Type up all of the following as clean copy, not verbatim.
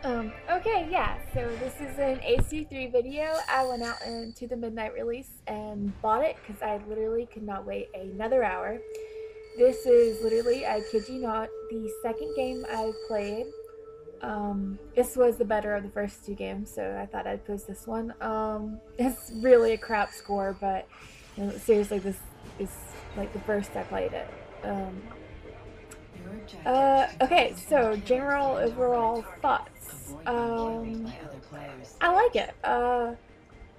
Okay, yeah, so this is an AC3 video. I went out into the midnight release and bought it because I literally could not wait another hour. This is literally, I kid you not, the second game I played. This was the better of the first two games, so I thought I'd post this one. It's really a crap score, but seriously, this is like the first I played it. Um, okay, so general overall thoughts. I like it.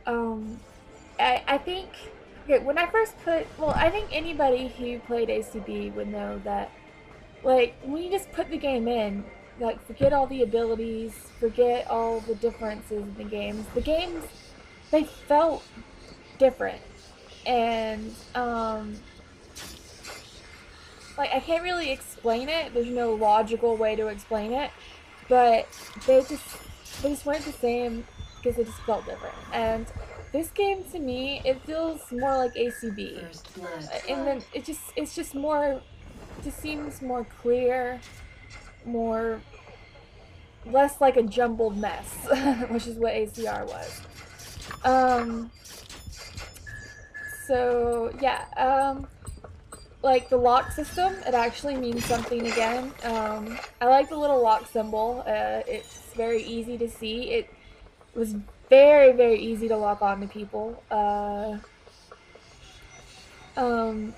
Um, I think okay, when I first I think anybody who played ACB would know that like when you just put the game in, like forget all the abilities, forget all the differences in the games. The games they felt different, and like I can't really explain it. There's no logical way to explain it, but they just they just weren't the same because they just felt different. And this game to me, it feels more like ACB, and then it's just more, it just seems more clear, more less like a jumbled mess, which is what ACR was. Um, so yeah, like the lock system, it actually means something again. I like the little lock symbol. It's very easy to see. It was very easy to lock on to people. Um,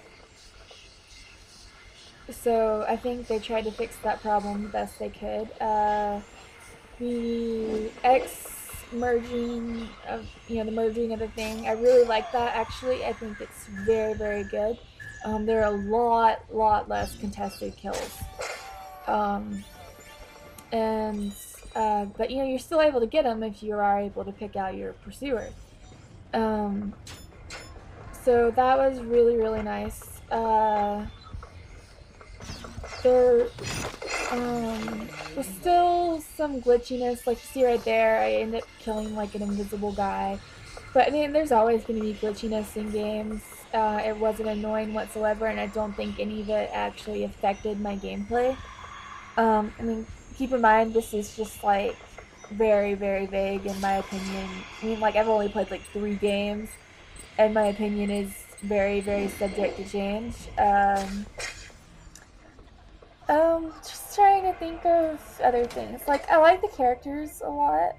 so I think they tried to fix that problem the best they could. The X merging of the merging of the thing, I really like that. Actually, I think it's very good. There are a lot less contested kills. Um, and but you're still able to get them if you are able to pick out your pursuer. Um, so that was really nice. There was still some glitchiness, like you see right there. I end up killing like an invisible guy, but I mean, there's always going to be glitchiness in games. It wasn't annoying whatsoever, and I don't think any of it actually affected my gameplay. I mean, keep in mind this is just like very vague in my opinion. I mean, like I've only played like 3 games, and my opinion is very subject to change. Just trying to think of other things. Like I like the characters a lot.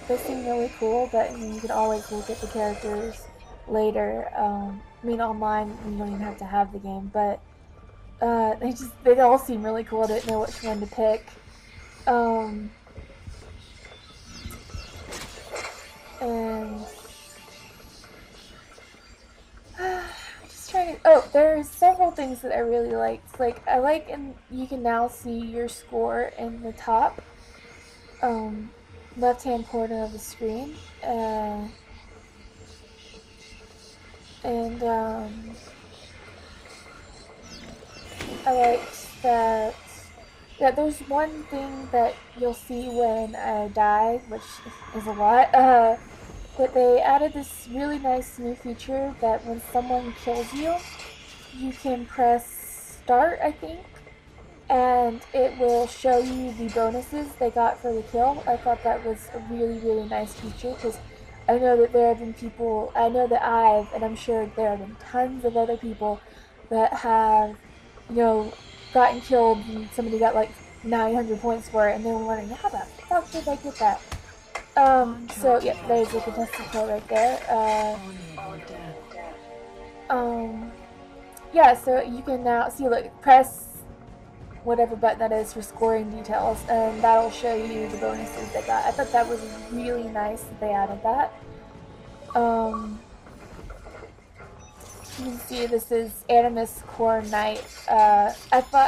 They seem really cool, but I mean, you can always look at the characters later. I mean, online you don't even have to have the game, but they all seem really cool. I didn't know which one to pick. Um, and just trying to. Oh, there's several things that I really liked. Like I like, and you can now see your score in the top left-hand corner of the screen. And I liked that. Yeah, there's one thing that you'll see when I die, which is a lot. But they added this really nice new feature that when someone kills you, you can press start, I think, and it will show you the bonuses they got for the kill. I thought that was a really nice feature because I know that there have been people, I know that and I'm sure there have been tons of other people that have, you know, gotten killed and somebody got like 900 points for it and they were wondering, how the fuck did I get that? So yeah, there's a contested kill right there. Um, yeah, so you can now see, like, press whatever button that is for scoring details, and that'll show you the bonuses they got. I thought that was really nice that they added that. Um, you can see this is Animus Core Knight. I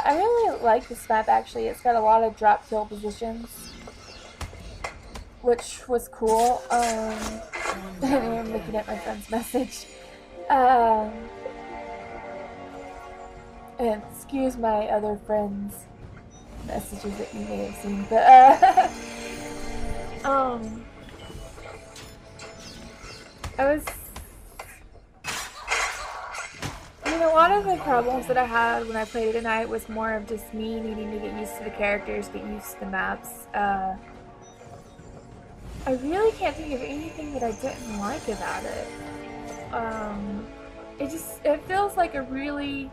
really like this map actually. It's got a lot of drop kill positions, which was cool. I'm looking at my friend's message. Um, and excuse my other friends' messages that you may have seen, but um, I was mean, a lot of the problems that I had when I played it tonight was more of just me needing to get used to the characters, get used to the maps. I really can't think of anything that I didn't like about it. Um, it feels like a really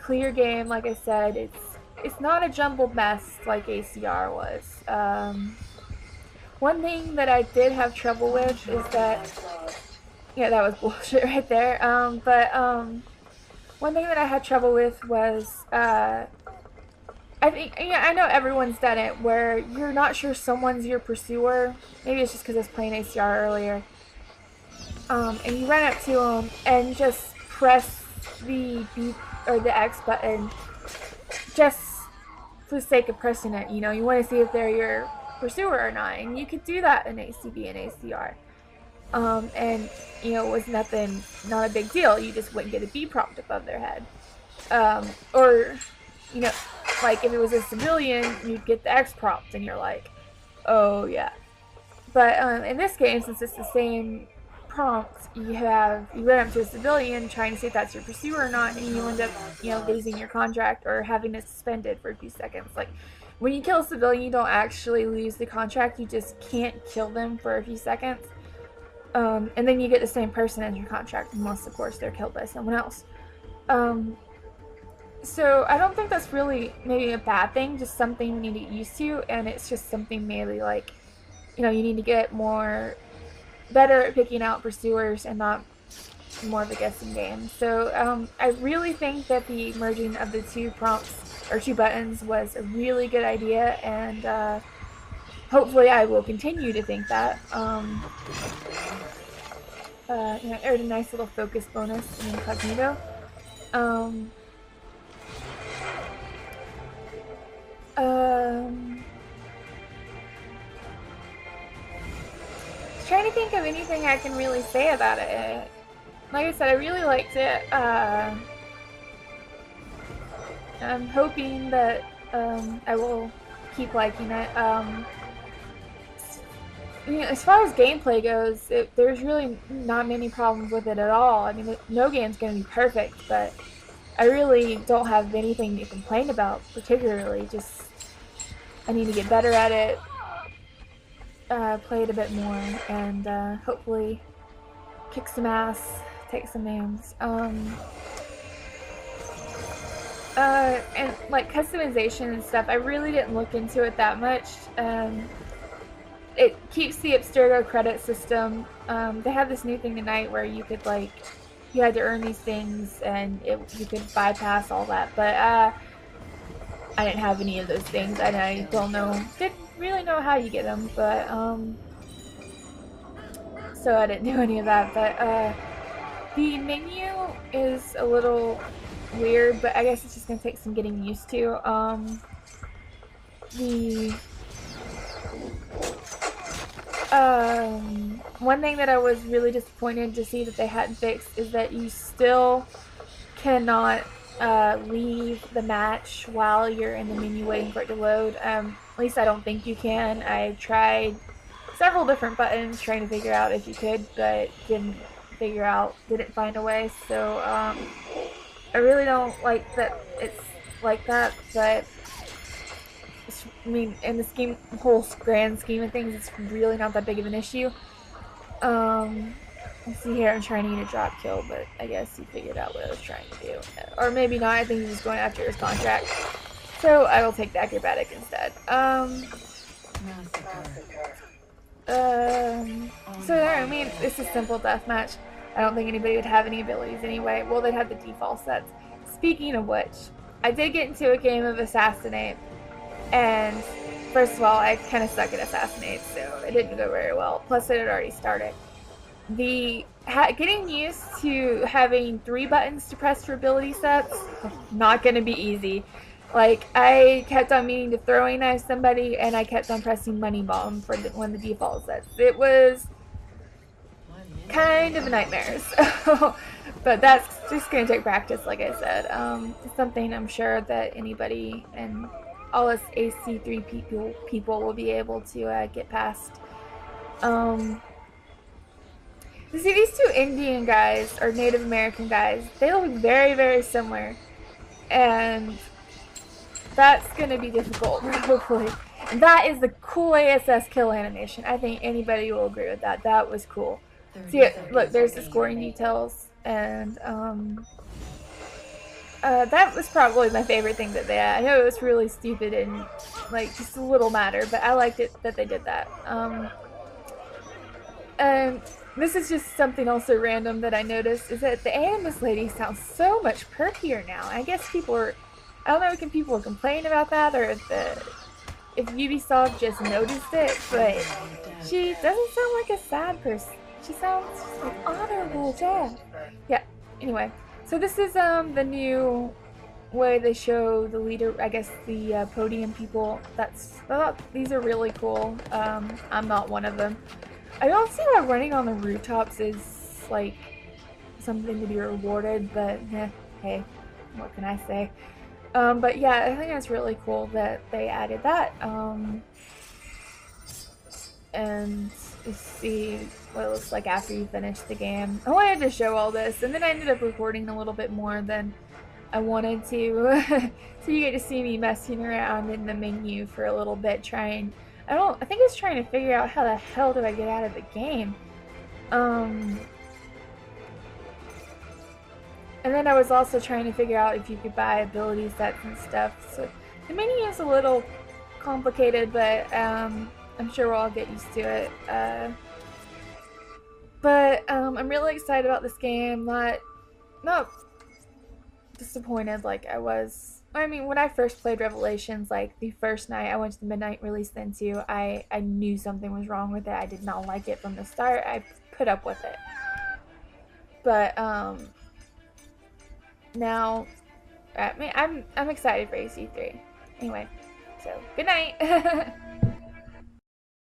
clear game. Like I said, it's not a jumbled mess like ACR was. One thing that I did have trouble with is that, yeah, that was bullshit right there. One thing that I had trouble with was I think, yeah, I know everyone's done it where you're not sure someone's your pursuer. Maybe it's just because I was playing ACR earlier. And you run up to them and just press the B or the X button just for the sake of pressing it. You know, you want to see if they're your pursuer or not, and you could do that in ACB and ACR. And you know, it was nothing, not a big deal. You just wouldn't get a B prompt above their head, or you know, like if it was a civilian, you'd get the X prompt, and you're like, oh yeah. But in this game, since it's the same prompt, you run up to a civilian trying to see if that's your pursuer or not, and you end up, you know, losing your contract or having it suspended for a few seconds. Like when you kill a civilian, you don't actually lose the contract; you just can't kill them for a few seconds. And then you get the same person as your contract, unless of course they're killed by someone else. Um, so I don't think that's really maybe a bad thing, just something you need to get used to, and it's just something maybe like, you know, you need to get better at picking out pursuers and not more of a guessing game. So I really think that the merging of the two prompts or two buttons was a really good idea, and hopefully I will continue to think that. You know, earned a nice little focus bonus in Incognito. Um, um, Trying to think of anything I can really say about it. Like I said, I really liked it. I'm hoping that I will keep liking it. You know, as far as gameplay goes, there's really not many problems with it at all. I mean, no game's going to be perfect, but I really don't have anything to complain about particularly. Just I need to get better at it, play it a bit more, and hopefully kick some ass, take some names. And like customization and stuff, I really didn't look into it that much. It keeps the Abstergo credit system. They have this new thing tonight where you could like, you had to earn these things and you could bypass all that. But I didn't have any of those things, and I didn't really know how you get them. But so I didn't do any of that. But the menu is a little weird, but I guess it's just gonna take some getting used to. The One thing that I was really disappointed to see that they hadn't fixed is that you still cannot leave the match while you're in the menu waiting for it to load. At least I don't think you can. I tried several different buttons trying to figure out if you could, but didn't find a way. So I really don't like that it's like that, but I mean, in the whole grand scheme of things, it's really not that big of an issue. Let's see here, I'm trying to get a drop kill, but I guess he figured out what I was trying to do. Or maybe not, I think he's just going after his contract. So I will take the acrobatic instead. So there, I mean, it's a simple deathmatch. I don't think anybody would have any abilities anyway. Well, they'd have the default sets. Speaking of which, I did get into a game of Assassinate, and first of all, I kind of suck at Assassinate, so it didn't go very well. Plus, it had already started. Getting used to having 3 buttons to press for ability sets, not going to be easy. Like, I kept on meaning to throwing knife somebody, and I kept on pressing money bomb for one of the default sets. It was kind of a nightmare. So, but that's just going to take practice, like I said. It's something I'm sure that anybody and all us AC3 people will be able to get past. See, these two Indian guys, or Native American guys, they look very, very similar. And that's gonna be difficult, probably. And that is the cool ASS kill animation. I think anybody will agree with that. That was cool. See, look, there's the scoring details, and that was probably my favorite thing that they had. I know it was really stupid and like just a little matter, but I liked it that they did that. And this is just something also random that I noticed is that the Animus lady sounds so much perkier now. I guess people are, I don't know if people complain about that or if Ubisoft just noticed it, but she doesn't sound like a sad person. She sounds like honorable death. Yeah. Anyway, so this is the new way they show the leader. I guess the podium people. These are really cool. I'm not one of them. I don't see why running on the rooftops is like something to be rewarded, but hey, what can I say? But yeah, I think it's really cool that they added that. And see what it looks like after you finish the game. I wanted to show all this, and then I ended up recording a little bit more than I wanted to. So you get to see me messing around in the menu for a little bit, trying. I think I was trying to figure out how the hell do I get out of the game. And then I was also trying to figure out if you could buy ability sets and stuff. So the menu is a little complicated, but I'm sure we'll all get used to it. But I'm really excited about this game. Not disappointed like I was. I mean, when I first played Revelations, like the first night I went to the midnight release then too, I knew something was wrong with it. I did not like it from the start. I put up with it. But now I'm excited for AC3. Anyway, so good night.